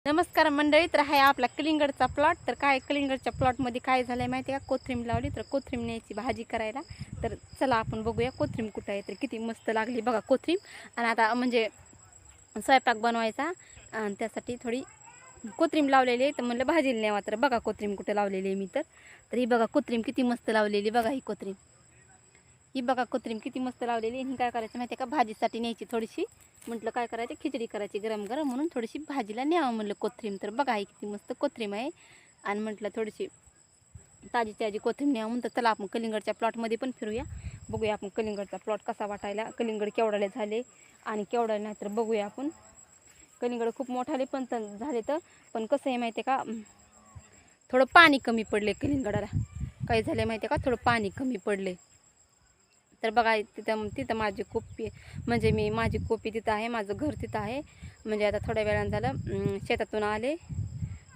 नमस्कार मंडळी. तर हा आपला कलिंगडचा प्लॉट. तर काय कलिंगडच्या प्लॉटमध्ये काय झालं आहे माहिती आहे का, कोथिंबीर लावली. तर कोथिंबीर न्यायची भाजी करायला. तर चला आपण बघूया कोथिंबीर कुठं आहे. तर किती मस्त लागली बघा कोथिंबीर. आणि आता म्हणजे स्वयंपाक बनवायचा आणि त्यासाठी थोडी कोथिंबीर लावलेली आहे. तर म्हणलं भाजीला न्यावा. तर बघा कोथिंबीर कुठं लावलेली आहे मी. तर ही बघा कोथिंबीर किती मस्त लावलेली. बघा ही कोथिंबीर, ही बघा कोथिंबीर किती मस्त लावलेली. आणि काय करायचं माहिती आहे का, भाजीसाठी न्यायची थोडीशी. म्हटलं काय करायचं, खिचडी करायची गरम गरम, म्हणून थोडीशी भाजीला न्यावं म्हणलं कोथिंबीर. तर बघा ही किती मस्त कोथिंबीर आहे. आणि म्हटलं थोडीशी ताजी ताजी कोथिंबीर न्यावं म्हणून. तर चला आपण कलिंगडच्या प्लॉटमध्ये पण फिरूया, बघूया आपण कलिंगडचा प्लॉट कसा वाटायला, कलिंगड केवढाले झाले आणि केवढाले नाही तर बघूया आपण. कलिंगड खूप मोठाले पण झाले. तर पण कसं आहे माहिती आहे का, थोडं पाणी कमी पडले कलिंगडाला. काय झालं माहिती आहे का, थोडं पाणी कमी पडले. तर बघा तिथं तिथं माझी कोपी, म्हणजे माझी कोपी तिथं आहे, माझं घर तिथं आहे. म्हणजे आता थोड्या वेळानं झालं शेतातून आले,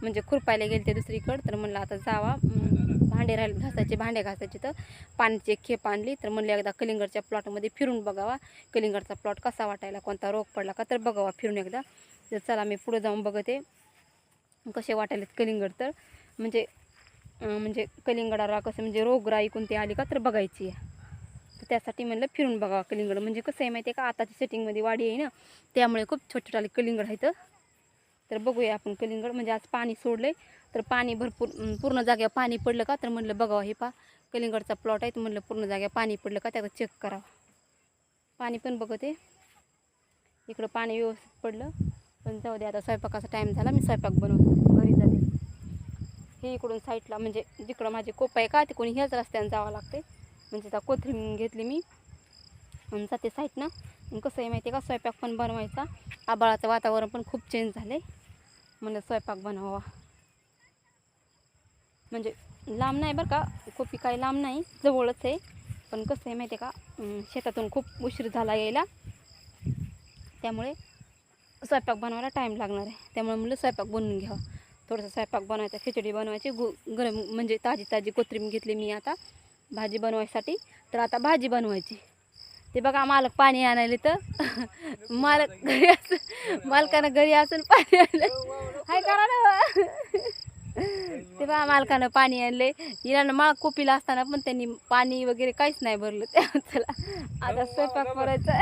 म्हणजे खुरपायला गेले ते दुसरीकडं. तर म्हणलं आता जावा, भांडे राहिले घासायचे, भांडे घासायचे. तर पाण्याची एक खेप आणली. तर म्हणलं एकदा कलिंगडच्या प्लॉटमध्ये फिरून बघावा, कलिंगडचा प्लॉट कसा वाटायला, कोणता रोग पडला का, तर बघावा फिरून एकदा. तर चला मी पुढे जाऊन बघते कसे वाटायलेत कलिंगड. तर म्हणजे कलिंगडाला कसं म्हणजे रोगराई कोणती आली का तर बघायची आहे. तर त्यासाठी म्हणलं फिरून बघावं कलिंगड. म्हणजे कसं आहे माहिती आहे का, आताची सेटिंगमध्ये वाढी आहे ना, त्यामुळे खूप छोटे छोटे कलिंगड आहेत. तर बघूया आपण कलिंगड. म्हणजे आज पाणी सोडले, तर पाणी भरपूर पूर्ण जाग्यावर पाणी पडलं का, तर म्हणलं बघावं. हे पा कलिंगडचा प्लॉट आहे, तर म्हणलं पूर्ण जाग्यावर पाणी पडलं का त्याचं चेक करावं. पाणी पण बघते, इकडं पाणी व्यवस्थित पडलं. पण जाऊ दे, आता स्वयंपाकाचा टाईम झाला, मी स्वयंपाक बनवतो, घरी जाते. हे इकडून साईडला म्हणजे जिकडं माझी कोप आहे का, ते कोणी ह्याच रस्त्याने जावं लागते. म्हणजे आता कोथिंबीर घेतली मी आणि जाते साईडनं. कसं आहे माहिती आहे का, स्वयंपाक पण बनवायचा. आभाळाचं वातावरण पण खूप चेंज झालं आहे, म्हणलं स्वयंपाक बनवावा. म्हणजे लांब नाही बरं का, कोपी काही लांब नाही, जवळच आहे. पण कसं आहे माहिती आहे का, शेतातून खूप उशीर झाला यायला, त्यामुळे स्वयंपाक बनवायला टाईम लागणार आहे. त्यामुळे म्हणलं स्वयंपाक बनवून घ्यावा. थोडंसं स्वयंपाक बनवायचा, खिचडी बनवायची, गरम म्हणजे ताजी ताजी कोथिंबीर घेतली मी आता भाजी बनवायसाठी. तर आता भाजी बनवायची. ते बघा मालक पाणी आणायला. तर मालक घरी असं, मालकानं घरी असून पाणी आणलं हाय करा ना. ते बघा मालकानं पाणी आणले. हिरानं मा कोपीला असताना पण त्यांनी पाणी वगैरे काहीच नाही भरलं. त्या चला आता स्वयंपाक करायचा.